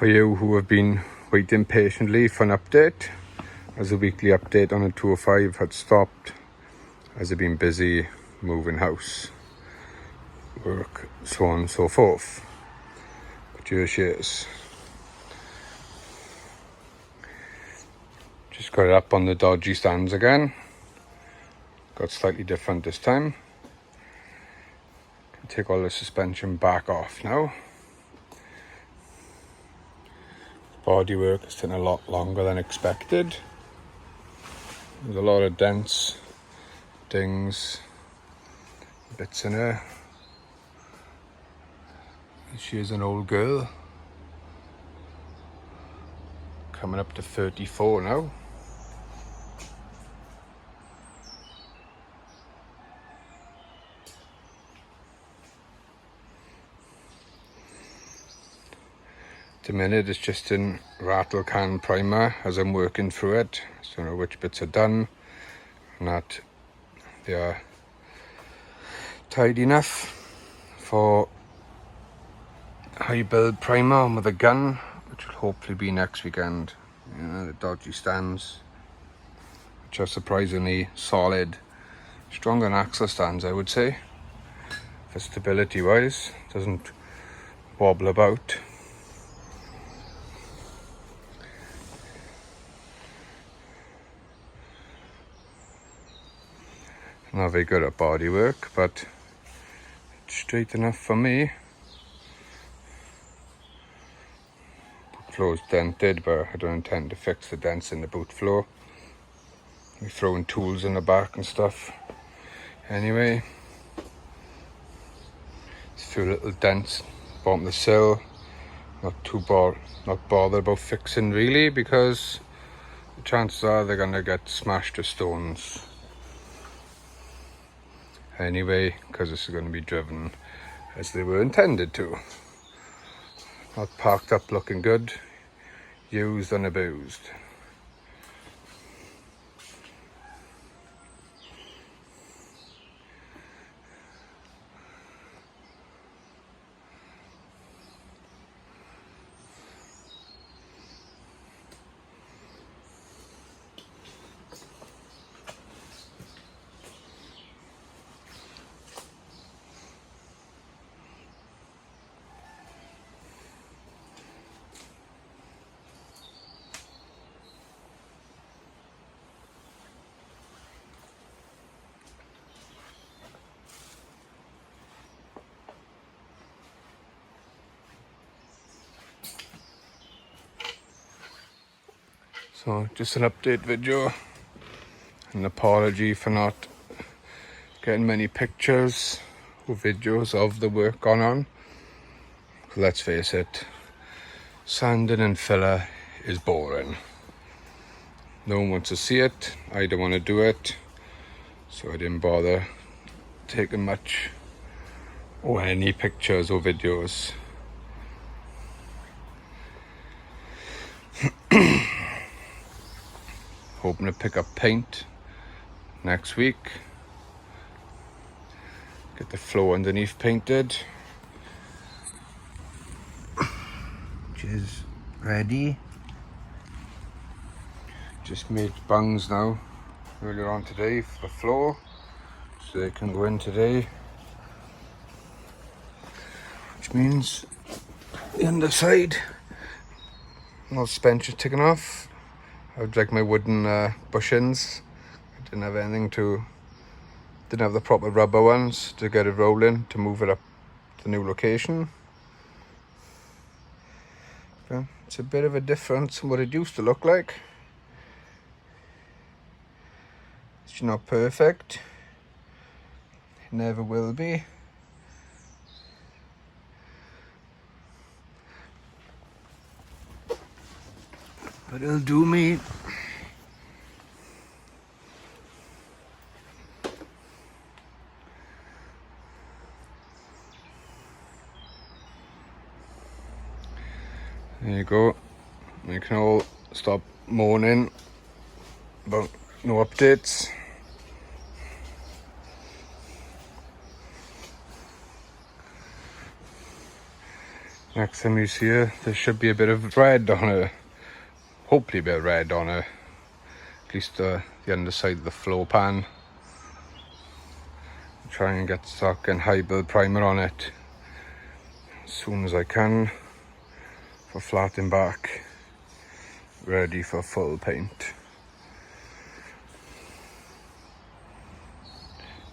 For you who have been waiting patiently for an update, as a weekly update on the 205 had stopped as I've been busy moving house, work, so on and so forth. But here she is. Just got it up on the dodgy stands again. Got slightly different this time. Can take all the suspension back off now. Bodywork has taken a lot longer than expected. There's a lot of dents, dings, bits in her. She is an old girl. Coming up to 34 now. At the minute it's just in rattle can primer as I'm working through it. So I don't know which bits are done and that they are tidy enough for high build primer on with a gun, which will hopefully be next weekend. You know, the dodgy stands, which are surprisingly solid, stronger than axle stands I would say, for stability wise. Doesn't wobble about. Not very good at body work, but it's straight enough for me. Boot floor's dented, but I don't intend to fix the dents in the boot floor. We're throwing tools in the back and stuff. Anyway, there's a few little dents bottom of the sill. Not bothered about fixing really, because the chances are they're gonna get smashed to stones anyway, because this is going to be driven as they were intended to. Not parked up looking good, used and abused. So just an update video, an apology for not getting many pictures or videos of the work gone on. Let's face it, sanding and filler is boring. No one wants to see it, I don't want to do it, so I didn't bother taking much or any pictures or videos. Hoping to pick up paint next week. Get the floor underneath painted, which is ready. Just made bungs now earlier on today for the floor, so they can go in today. Which means the underside, all suspension taken off. I would like my wooden bushings. I didn't have the proper rubber ones to get it rolling, to move it up to the new location. But it's a bit of a difference from what it used to look like. It's not perfect. It never will be. But it'll do me. There you go. We can all stop moaning about no updates. Next time you see her, there should be a bit of red on her. Hopefully a bit of red on her. At least the underside of the floor pan. Try and start getting high build primer on it as soon as I can for flattening back, ready for full paint.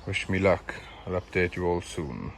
Wish me luck. I'll update you all soon.